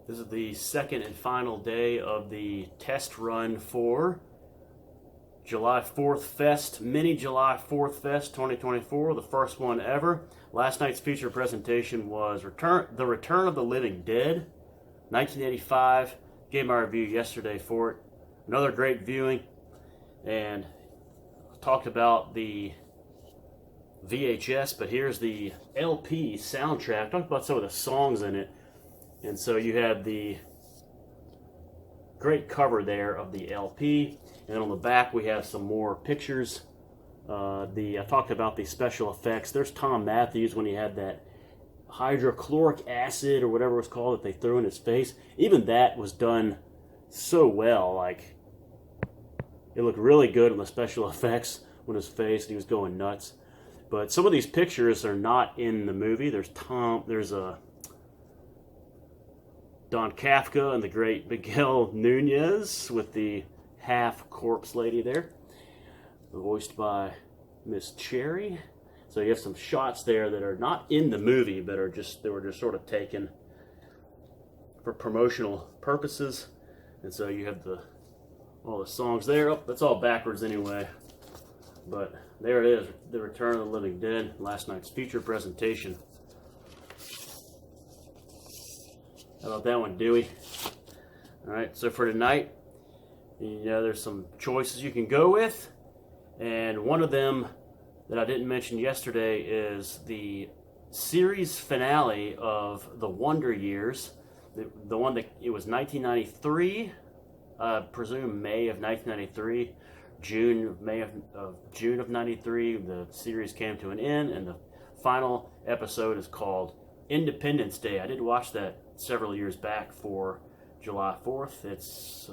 This is the second and final day of the test run for July 4th Fest, mini July 4th Fest 2024, the first one ever. Last night's feature presentation was The Return of the Living Dead, 1985. Gave my review yesterday for it. Another great viewing, and talked about the VHS, but here's the LP soundtrack. Talked about some of the songs in it. And so you have the great cover there of the LP, and then on the back we have some more pictures. I talked about the special effects. There's Tom Matthews when he had that hydrochloric acid or whatever it was called that they threw in his face. Even that was done so well. Like, it looked really good on the special effects when his face, and he was going nuts. But some of these pictures are not in the movie. There's Don Kafka and the great Miguel Nunez with the half corpse lady there, voiced by Miss Cherry. So you have some shots there that are not in the movie, but they were just sort of taken for promotional purposes. And so you have all the songs there. Oh, that's all backwards anyway. But there it is, The Return of the Living Dead, last night's feature presentation. How about that one, Dewey? Alright, so for tonight, there's some choices you can go with. And one of them that I didn't mention yesterday is the series finale of The Wonder Years. The one that, it was 1993, I presume May of 1993. May of June of 93, the series came to an end, and the final episode is called Independence Day. I did watch that several years back for July 4th. It's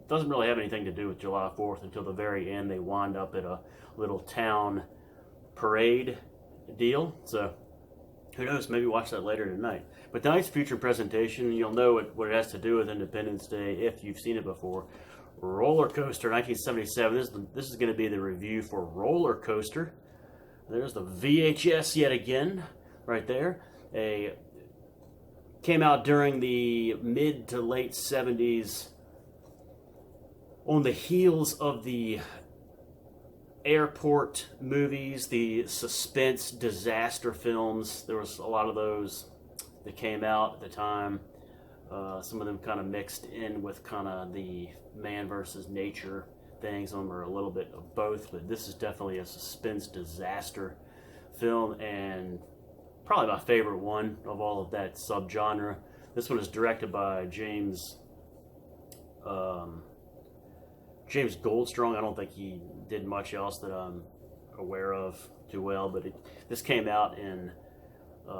doesn't really have anything to do with July 4th until the very end. They wind up at a little town parade deal. So who knows, maybe watch that later tonight. But tonight's feature presentation, you'll know what it has to do with Independence Day if you've seen it before. Rollercoaster 1977. This is going to be the review for Rollercoaster. There's the VHS yet again, right there. Came out during the mid to late 70s on the heels of the airport movies, the suspense disaster films. There was a lot of those that came out at the time. Some of them kind of mixed in with kind of the man versus nature things. Some of them are a little bit of both, but this is definitely a suspense disaster film, and probably my favorite one of all of that subgenre. This one is directed by James Goldstrong. I don't think he did much else that I'm aware of too well, but this came out in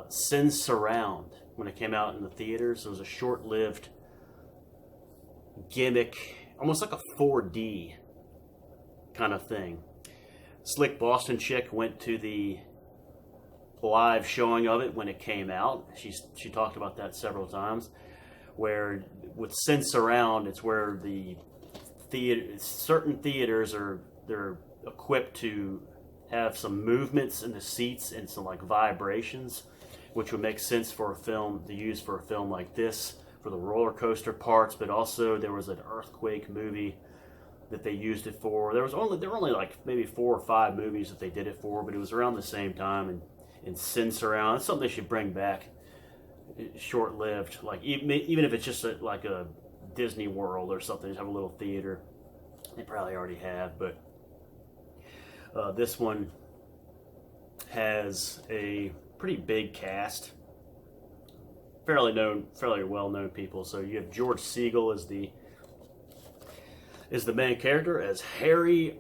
Sense Surround when it came out in the theaters. It was a short-lived gimmick, almost like a 4D kind of thing. Slick Boston chick went to the live showing of it when it came out. She talked about that several times. Where with Sense Surround, it's where certain theaters they're equipped to have some movements in the seats and some like vibrations, which would make sense for a film to use for a film like this for the roller coaster parts. But also there was an earthquake movie that they used it for. There were only like maybe 4 or 5 movies that they did it for, but it was around the same time. And Sense Around, it's something they should bring back. Short-lived, like even if it's just like a Disney World or something, just have a little theater. They probably already have, but this one has a pretty big cast, fairly well-known people. So you have George Segal as the main character, as Harry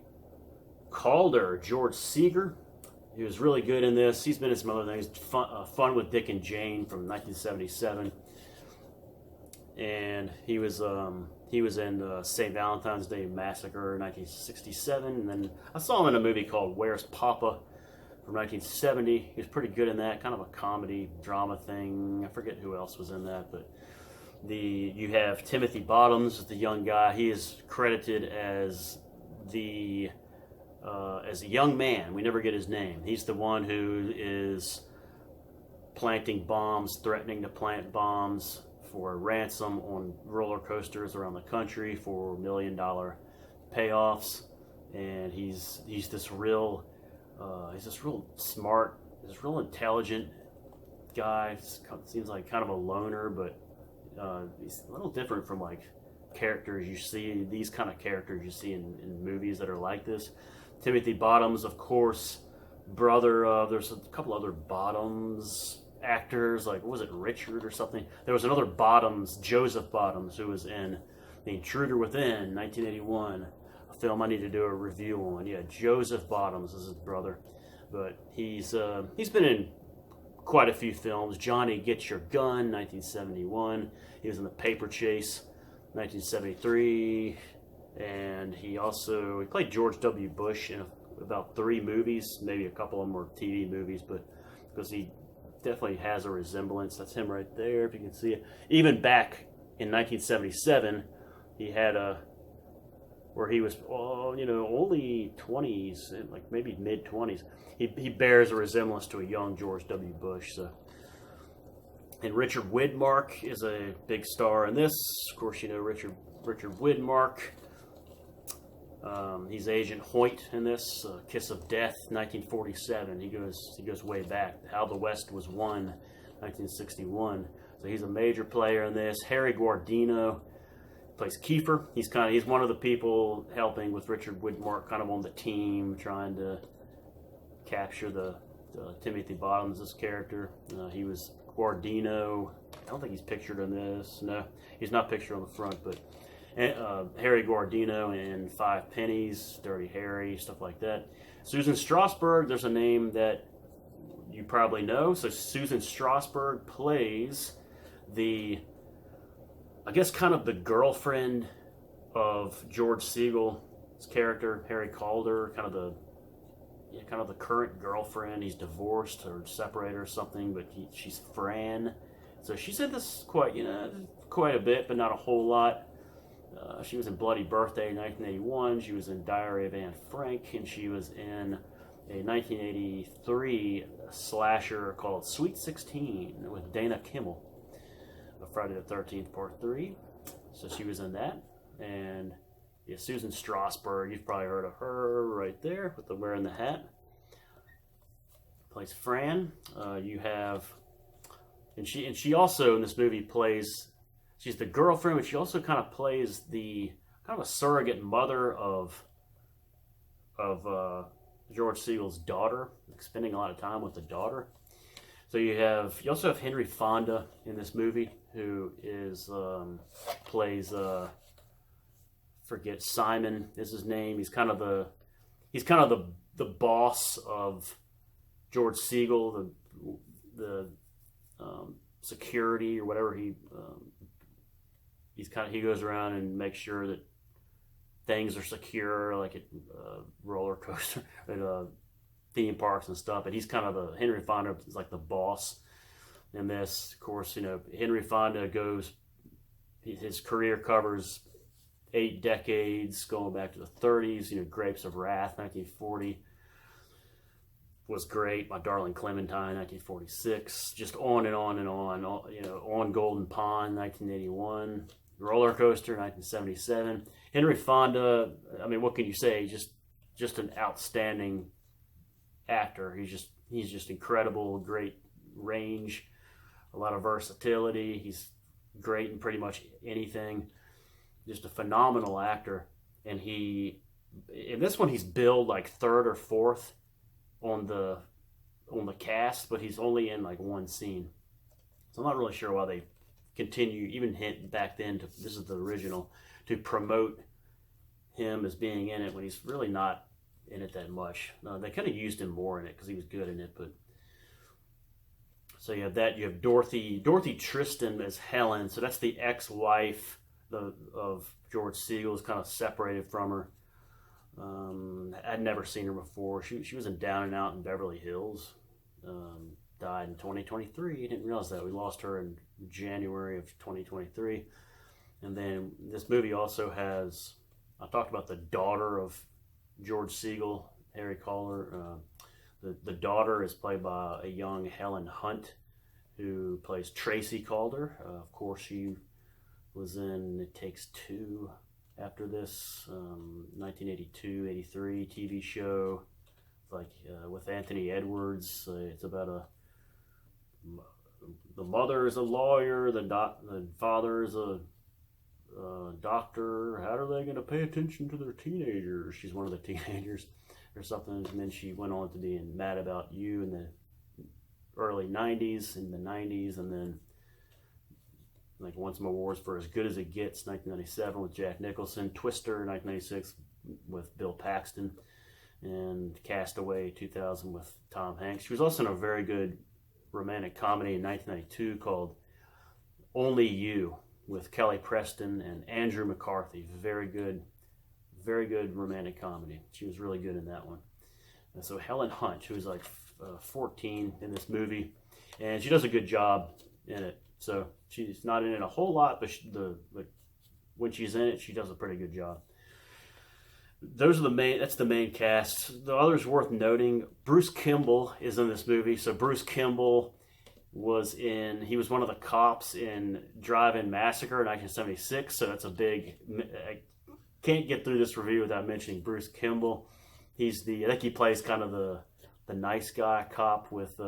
Calder. George Seeger. He was really good in this. He's been in some other things. Fun with Dick and Jane from 1977, and he was in St. Valentine's Day Massacre 1967, and then I saw him in a movie called Where's Papa from 1970. He was pretty good in that, kind of a comedy drama thing. I forget who else was in that, but you have Timothy Bottoms, the young guy. He is credited as a young man. We never get his name. He's the one who is planting bombs, threatening to plant bombs for a ransom on roller coasters around the country for $1 million payoffs, and he's this real smart, this real intelligent guy. Seems like kind of a loner, but he's a little different from like characters you see, these kind of characters you see in movies that are like this. Timothy Bottoms, of course, brother of, there's a couple other Bottoms actors, like, what was it, Richard or something? There was another Bottoms, Joseph Bottoms, who was in The Intruder Within, 1981, a film I need to do a review on. Yeah, Joseph Bottoms is his brother, but he's been in quite a few films. Johnny Get Your Gun, 1971. He was in The Paper Chase, 1973, and he played George W. Bush in about 3 movies, maybe a couple of them were TV movies, but because he definitely has a resemblance. That's him right there, if you can see it. Even back in 1977, he had where he was, only 20s, like maybe mid 20s. He bears a resemblance to a young George W. Bush. So, and Richard Widmark is a big star in this. Of course, Richard Widmark. He's Agent Hoyt in this. Kiss of Death, 1947. He goes way back. How the West Was Won, 1961. So he's a major player in this. Harry Guardino plays Kiefer. He's one of the people helping with Richard Widmark, kind of on the team, trying to capture the Timothy Bottoms' character. He was Guardino. I don't think he's pictured in this. No, he's not pictured on the front, but Harry Guardino in 5 Pennies, Dirty Harry, stuff like that. Susan Strasberg, there's a name that you probably know. So Susan Strasberg plays I guess kind of the girlfriend of George Siegel's character, Harry Calder, kind of the current girlfriend. He's divorced or separated or something, but she's Fran. So she's in this quite a bit, but not a whole lot. She was in Bloody Birthday, 1981. She was in Diary of Anne Frank, and she was in a 1983 slasher called Sweet 16 with Dana Kimmel, Friday the 13th, Part 3. So she was in that. And yeah, Susan Strasberg, you've probably heard of her right there with wearing the hat. Plays Fran. And she also in this movie plays. She's the girlfriend, but she also kind of plays kind of a surrogate mother of George Siegel's daughter, spending a lot of time with the daughter. So you also have Henry Fonda in this movie, who plays forget, Simon is his name. He's kind of the boss of George Siegel, the security or whatever he goes around and makes sure that things are secure, like at Rollercoaster, at theme parks and stuff. But he's kind of Henry Fonda is like the boss in this. Of course, Henry Fonda his career covers 8 decades, going back to the 30s. Grapes of Wrath, 1940. Was great. My Darling Clementine, 1946. Just on and on and on. On Golden Pond, 1981. Rollercoaster, 1977. Henry Fonda, I mean, what can you say? Just an outstanding actor. He's just incredible, great range, a lot of versatility. He's great in pretty much anything. Just a phenomenal actor. And in this one, he's billed like 3rd or 4th on the cast, but he's only in like 1 scene. So I'm not really sure why they continue, even hint back then, this is the original, to promote him as being in it when he's really not in it that much. They kind of used him more in it because he was good in it. But so you have that. You have Dorothy Tristan as Helen. So that's the ex-wife of George Siegel, is kind of separated from her. I'd never seen her before. She was in Down and Out in Beverly Hills. Died in 2023. Didn't realize that. We lost her in January of 2023. And then this movie also has, I talked about the daughter of George Siegel, Harry Calder. The daughter is played by a young Helen Hunt, who plays Tracy Calder. Of course, she was in It Takes Two after this, 1982, 83 TV show, like with Anthony Edwards. It's about the mother is a lawyer, the father is a doctor. How are they going to pay attention to their teenagers? She's one of the teenagers or something, and then she went on to being Mad About You in the early 90s, in the 90s, and then like won some awards for As Good as It Gets, 1997 with Jack Nicholson, Twister, 1996 with Bill Paxton, and Castaway, 2000 with Tom Hanks. She was also in a very good romantic comedy in 1992 called Only You with Kelly Preston and Andrew McCarthy. Very good romantic comedy. She was really good in that one. And so Helen Hunt, who was like 14 in this movie, and she does a good job in it. So she's not in it a whole lot, but when she's in it, she does a pretty good job. That's the main cast. The others worth noting, Bruce Kimball is in this movie. So Bruce Kimball he was one of the cops in Drive-In Massacre in 1976. So that's I can't get through this review without mentioning Bruce Kimball. I think he plays kind of the nice guy cop with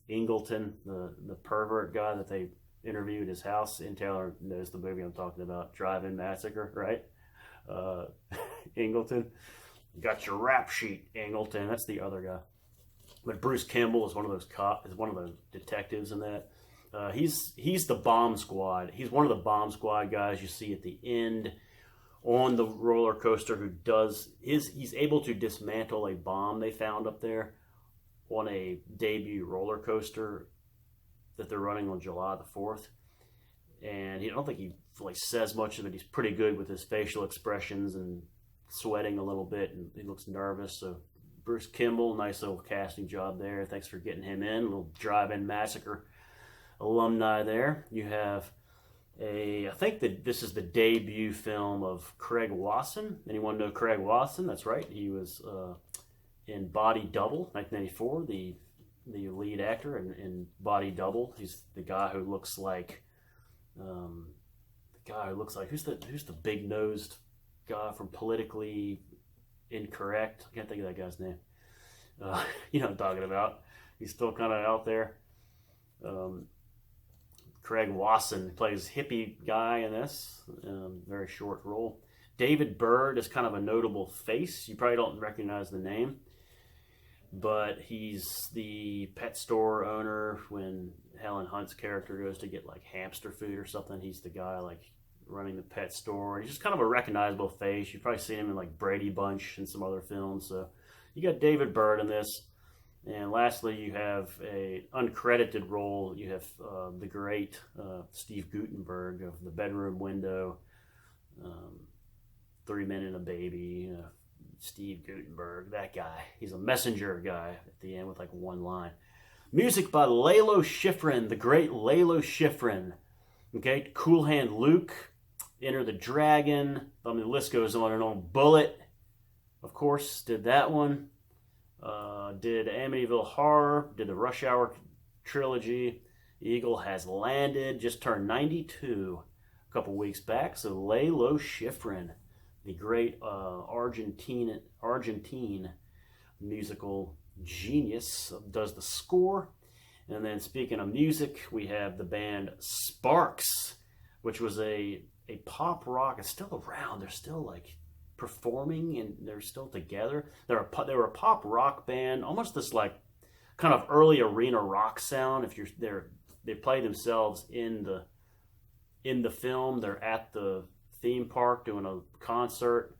Ingleton, the pervert guy that they interviewed at his house. And Taylor knows the movie I'm talking about, Drive-In Massacre, right? Ingleton, got your rap sheet, Ingleton. That's the other guy. But Bruce Kimball is one of the detectives in that. He's the bomb squad. He's one of the bomb squad guys you see at the end on the roller coaster he's able to dismantle a bomb they found up there on a debut roller coaster that they're running on July the 4th. And I don't think he really says much of it. He's pretty good with his facial expressions and sweating a little bit, and he looks nervous. So Bruce Kimball, nice little casting job there. Thanks for getting him in. A little Drive-In Massacre alumni there. You have I think that this is the debut film of Craig Wasson. Anyone know Craig Wasson? That's right. He was in Body Double, 1994, the lead actor in Body Double. He's the guy who looks like who's the big nosed guy from Politically Incorrect? I can't think of that guy's name. You know what I'm talking about. He's still kind of out there. Craig Wasson plays hippie guy in this, very short role. David Byrd is kind of a notable face. You probably don't recognize the name, but he's the pet store owner when Helen Hunt's character goes to get like hamster food or something. He's the guy like running the pet store. He's just kind of a recognizable face. You've probably seen him in like Brady Bunch and some other films. So you got David Byrd in this. And lastly, you have a uncredited role. You have the great Steve Guttenberg of The Bedroom Window, 3 Men and a Baby. Steve Guttenberg, that guy. He's a messenger guy at the end with like one line. Music by Lalo Schifrin, the great Lalo Schifrin. Okay, Cool Hand Luke, Enter the Dragon. I mean, the list goes on and on. Bullet, of course, did that one. Did Amityville Horror, did the Rush Hour trilogy. Eagle Has Landed, just turned 92 a couple weeks back. So Lalo Schifrin, the great Argentine musical genius, does the score. And then speaking of music, we have the band Sparks, which was a pop rock. It's still around. They're still like performing and they're still together. They were a pop rock band, almost this like kind of early arena rock sound. If they play themselves in the film. They're at the theme park doing a concert.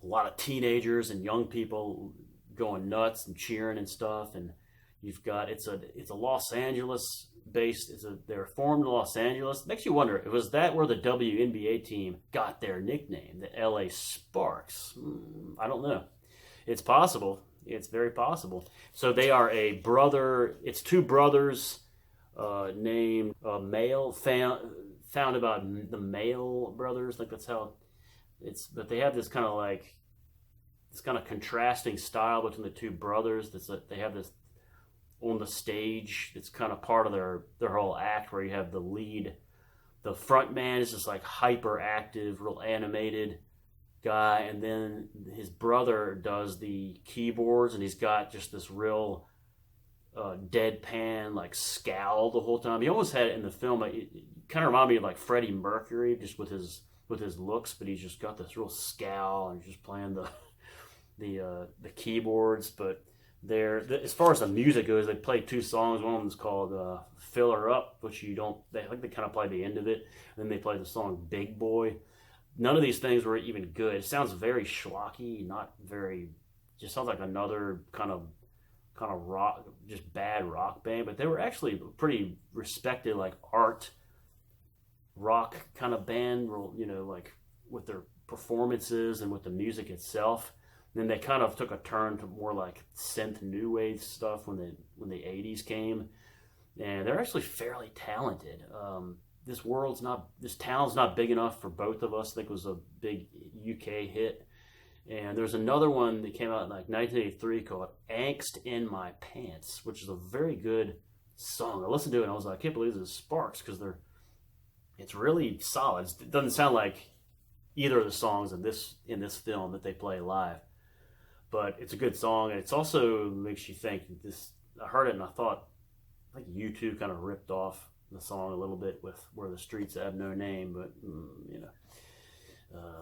A lot of teenagers and young people going nuts and cheering and stuff. And you've got it's a Los Angeles based. They're formed in Los Angeles. Makes you wonder, was that where the WNBA team got their nickname, the LA Sparks? I don't know. It's possible. It's very possible. So they are a brother. It's two brothers named Male, founded by the Male brothers. Like that's how it's. But they have this kind of contrasting style between the two brothers. They have this on the stage. It's kind of part of their whole act, where you have the lead. The front man is just like hyperactive, real animated guy, and then his brother does the keyboards, and he's got just this real deadpan like scowl the whole time. He almost had it in the film. It kind of reminded me of like Freddie Mercury, just with his looks, but he's just got this real scowl and just playing the keyboards. But as far as the music goes, they played 2 songs. One of them is called "Fill Her Up," which I think they kind of play the end of it, and then they play the song "Big Boy." None of these things were even good. It sounds very schlocky, not very. Just sounds like another kind of rock, just bad rock band. But they were actually pretty respected, like art rock kind of band, like with their performances and with the music itself. And then they kind of took a turn to more like synth new wave stuff when the 80s came, and they're actually fairly talented. This town's not big enough for both of us. I think it was a big UK hit. And there's another one that came out in like 1983 called "Angst in My Pants," which is a very good song. I listened to it and I was like, I can't believe this is Sparks, because it's really solid. It doesn't sound like either of the songs in this film that they play live, but it's a good song, and it's also makes you think. I heard it and I thought, I think U2 kind of ripped off the song a little bit with "Where the Streets Have No Name," but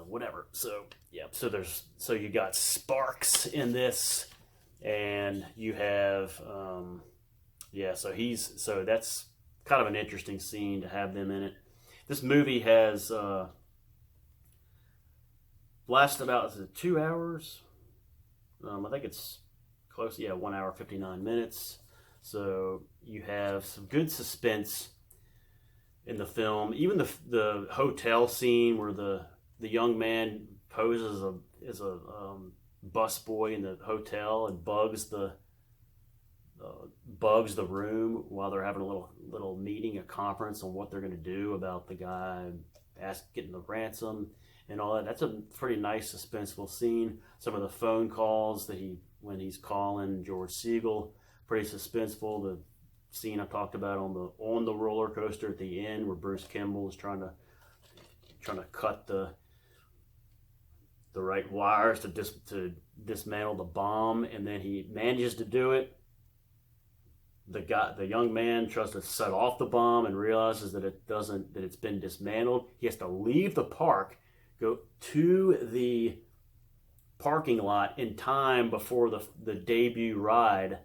whatever. So yeah, so you got Sparks in this, and you have so that's kind of an interesting scene to have them in it. This movie has lasted about 2 hours. I think it's close. Yeah, 1 hour 59 minutes. So you have some good suspense in the film. Even the hotel scene where the young man poses as a busboy in the hotel and bugs the room while they're having a little meeting, a conference on what they're going to do about the guy getting the ransom and all that. That's a pretty nice suspenseful scene. Some of the phone calls when he's calling George Siegel, pretty suspenseful. The scene I talked about on the roller coaster at the end, where Bruce Kimball is trying to cut the right wires to dismantle the bomb, and then he manages to do it. The young man tries to set off the bomb and realizes that it's been dismantled. He has to leave the park, go to the parking lot in time before the debut ride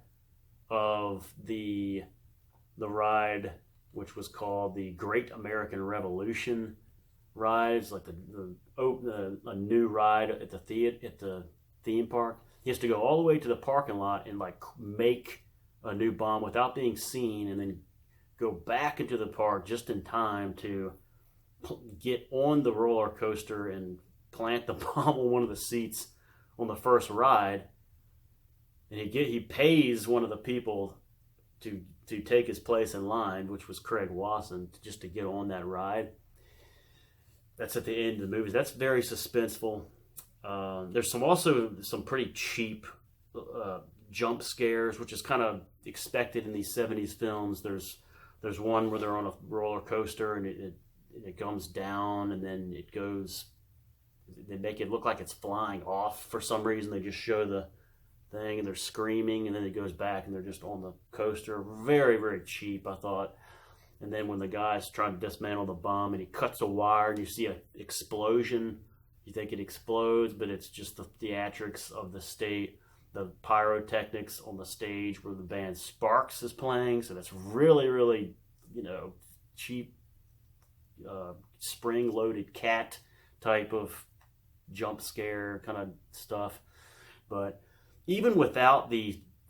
of the ride, which was called the Great American Revolution ride. It's like a new ride at the theme park. He has to go all the way to the parking lot and like make a new bomb without being seen, and then go back into the park just in time to get on the roller coaster and plant the bomb on one of the seats on the first ride. And he pays one of the people to take his place in line, which was Craig Wasson, just to get on that ride. That's at the end of the movie. That's very suspenseful. There's also some pretty cheap jump scares, which is kind of expected in these 70s films. There's one where they're on a roller coaster and it comes down, and then they make it look like it's flying off for some reason. They just show the thing and they're screaming, and then it goes back and they're just on the coaster. Very, very cheap, I thought. And then when the guy's trying to dismantle the bomb and he cuts a wire and you see an explosion, you think it explodes, but it's just the theatrics of the pyrotechnics on the stage where the band Sparks is playing. So that's really, really, cheap, spring-loaded cat type of jump scare kind of stuff. But even without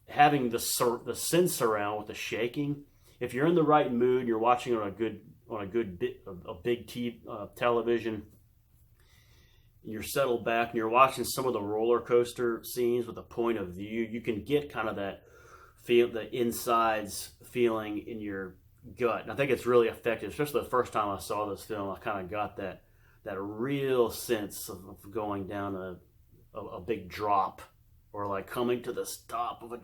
having the synth surround with the shaking, if you're in the right mood, you're watching on a big television, you're settled back and you're watching some of the roller coaster scenes with a point of view, you can get kind of that the insides feeling in your gut. And I think it's really effective, especially the first time I saw this film. I kind of got that real sense of going down a big drop, or like coming to the stop of a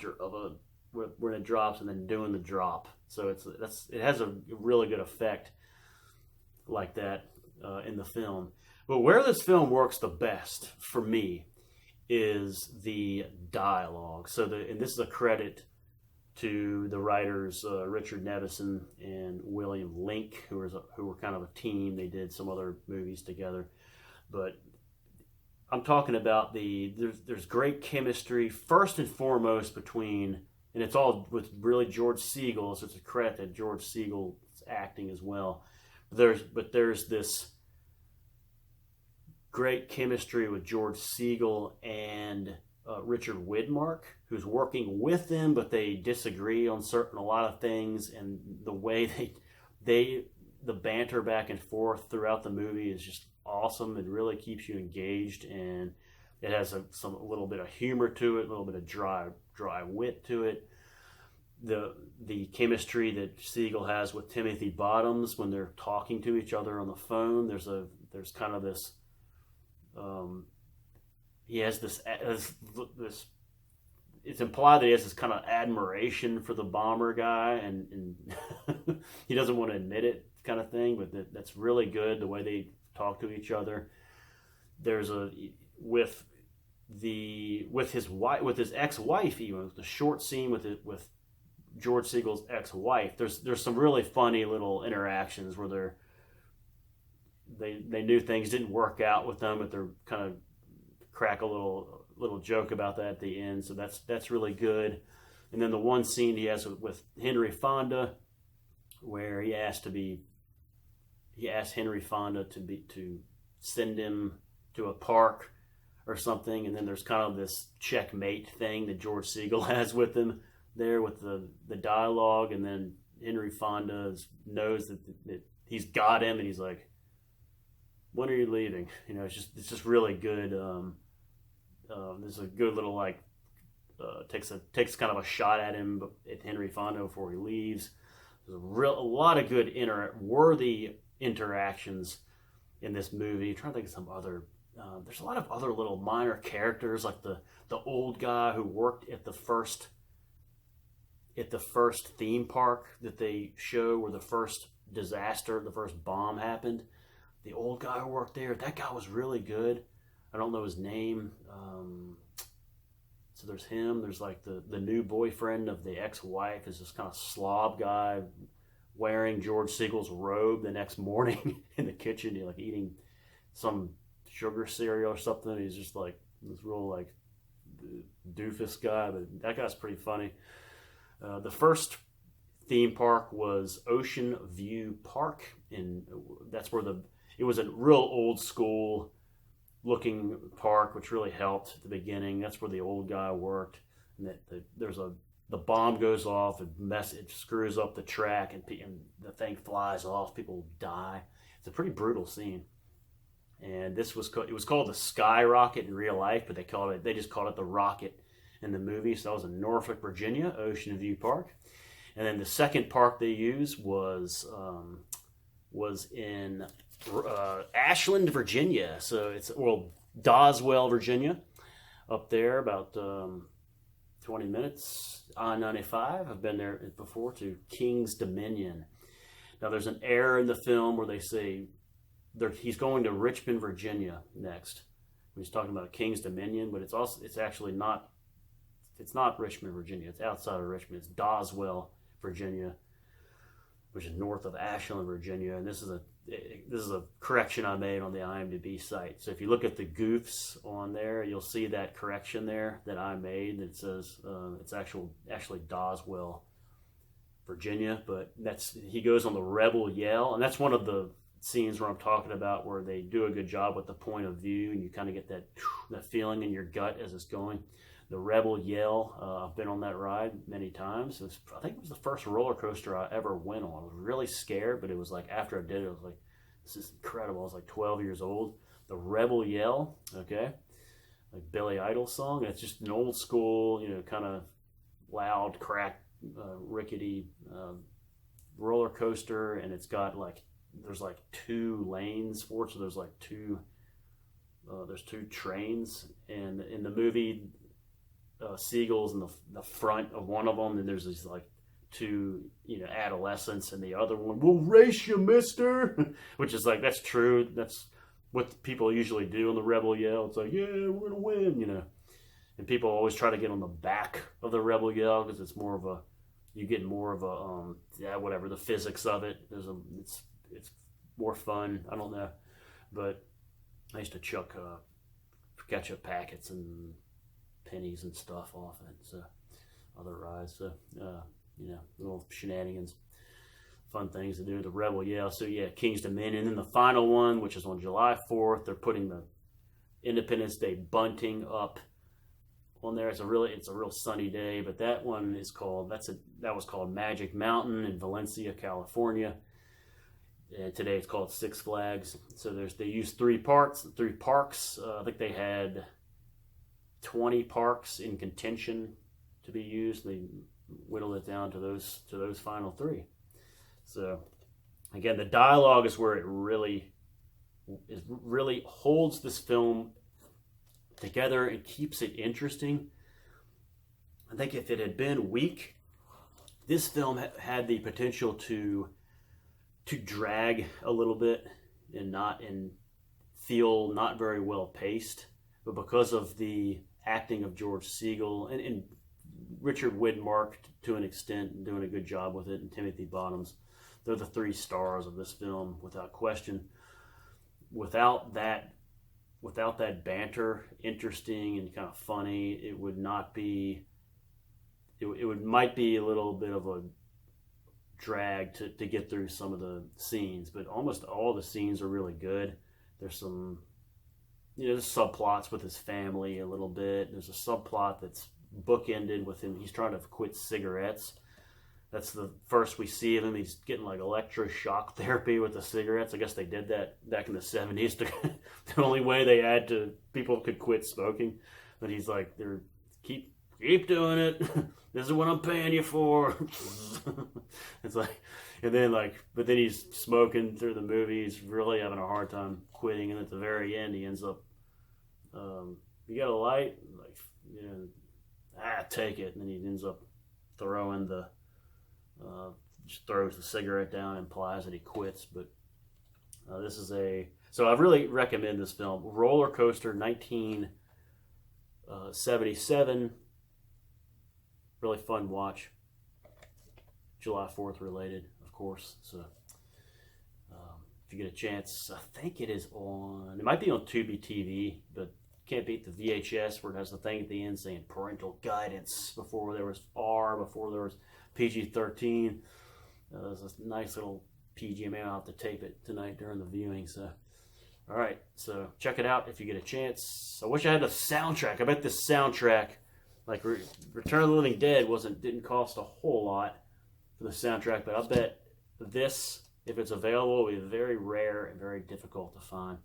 when it drops and then doing the drop. So it has a really good effect like that in the film. But where this film works the best for me is the dialogue. And this is a credit to the writers Richard Nevison and William Link, who were kind of a team. They did some other movies together, but I'm talking about there's great chemistry first and foremost between, and it's all with really George Segal, so it's a credit to George Segal's acting as well. But there's this great chemistry with George Segal and Richard Widmark, who's working with them, but they disagree on a lot of things, and the way the banter back and forth throughout the movie is just awesome. It really keeps you engaged, and it has a little bit of humor to it, a little bit of dry wit to it. The chemistry that Segal has with Timothy Bottoms when they're talking to each other on the phone, there's kind of this he has this it's implied that he has this kind of admiration for the bomber guy, and he doesn't want to admit it, kind of thing, but that's really good, the way they talk to each other. There's with his ex-wife, even the short scene with George Segal's ex-wife, there's some really funny little interactions where they knew things didn't work out with them, but they're kind of crack a little joke about that at the end. So that's really good. And then the one scene he has with Henry Fonda, where he asked Henry Fonda to send him to a park or something, and then there's kind of this checkmate thing that George Segal has with him there with the dialogue, and then Henry Fonda knows that he's got him, and he's like, "When are you leaving?" It's just really good. There's a good little takes kind of a shot at him, at Henry Fonda, before he leaves. There's a lot of good worthy interactions in this movie. I'm trying to think of some other. There's a lot of other little minor characters, like the old guy who worked at the first theme park that they show, where the first bomb happened. The old guy who worked there, that guy was really good. I don't know his name. So there's him. There's like the new boyfriend of the ex-wife is this kind of slob guy wearing George Segal's robe the next morning in the kitchen, like eating some sugar cereal or something. He's just like this real like doofus guy, but that guy's pretty funny. The first theme park was Ocean View Park, and that's where it was a real old school looking park, which really helped at the beginning. That's where the old guy worked, and the bomb goes off, it screws up the track, and the thing flies off. People die. It's a pretty brutal scene. And it was called the Skyrocket in real life, but they just called it the Rocket in the movie. So that was in Norfolk, Virginia, Ocean View Park. And then the second park they used was in Ashland, Virginia. So Doswell, Virginia, up there, about 20 minutes I-95. I've been there before, to King's Dominion. Now there's an error in the film where they say he's going to Richmond, Virginia next. He's talking about King's Dominion, but it's actually not. It's not Richmond, Virginia. It's outside of Richmond. It's Doswell, Virginia, which is north of Ashland, Virginia. And this is a correction I made on the IMDb site. So if you look at the goofs on there, you'll see that correction there that I made. That says it's actually Doswell, Virginia. But he goes on the Rebel Yell, and that's one of the scenes where I'm talking about, where they do a good job with the point of view, and you kind of get that feeling in your gut as it's going. The Rebel Yell, I've been on that ride many times. I think it was the first roller coaster I ever went on. I was really scared, but it was like, after I did it, I was like, this is incredible. I was like 12 years old. The Rebel Yell, okay, like Billy Idol song. It's just an old school, kind of loud, cracked, rickety roller coaster, and it's got there's 2 lanes for it, so there's 2 trains, and in the movie, seagulls in the front of one of them, and there's these like two, adolescents, and the other one, "We'll race you, mister," which is like, that's true. That's what people usually do on the Rebel Yell. It's like, yeah, we're gonna win, And people always try to get on the back of the Rebel Yell because it's more of a, you get more of a, whatever, the physics of it. It's more fun. I don't know, but I used to chuck ketchup packets and pennies and stuff off it. So other rides, so little shenanigans, fun things to do with the Rebel Yell. So yeah, King's Dominion, and then the final one, which is on July 4th, they're putting the Independence Day bunting up on there. It's a real sunny day, but that one is called that was called Magic Mountain in Valencia, California. And today it's called Six Flags. So they used three parks. I think they had 20 parks in contention to be used. They whittled it down to those final three. So again, the dialogue is where it really holds this film together and keeps it interesting. I think if it had been weak, this film had the potential to drag a little bit and feel not very well paced. But because of the acting of George Segal and Richard Widmark to an extent, doing a good job with it, and Timothy Bottoms, they're the three stars of this film without question. Without that banter, interesting and kind of funny, it would not be. It might be a little bit of a drag to get through some of the scenes, but almost all the scenes are really good. There's some, there's subplots with his family a little bit. There's a subplot that's bookended with him. He's trying to quit cigarettes. That's the first we see of him. He's getting like electroshock therapy with the cigarettes. I guess they did that back in the 70s. The only way they had to people could quit smoking. But he's like, keep doing it. This is what I'm paying you for. It's like, and then but then he's smoking through the movie. He's really having a hard time quitting. And at the very end, he ends up, you got a light? Take it. And then he ends up throwing just throws the cigarette down and implies that he quits. But so I really recommend this film. Rollercoaster, 1977. Really fun watch. July 4th related, of course. So if you get a chance, I think it might be on Tubi TV, but can't beat the VHS where it has the thing at the end saying parental guidance before there was R, before there was PG-13. There's a nice little PG. I'll have to tape it tonight during the viewing. So, all right. So check it out if you get a chance. I wish I had a soundtrack. I bet this soundtrack, like Return of the Living Dead, didn't cost a whole lot for the soundtrack, but I bet this, if it's available, will be very rare and very difficult to find.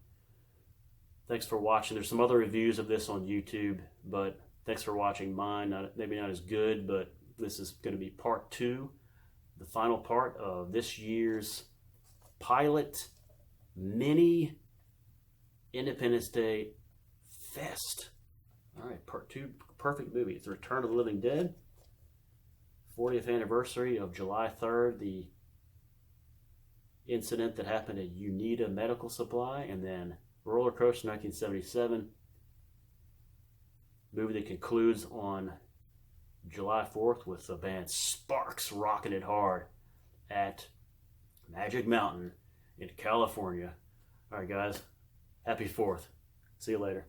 Thanks for watching. There's some other reviews of this on YouTube, but thanks for watching mine. Maybe not as good, but this is going to be part 2, the final part of this year's pilot mini Independence Day Fest. All right, part 2, perfect movie. It's Return of the Living Dead, 40th anniversary of July 3rd, the incident that happened at Unita Medical Supply, and then Rollercoaster, 1977, movie that concludes on July 4th with the band Sparks rocking it hard at Magic Mountain in California. All right, guys, happy 4th. See you later.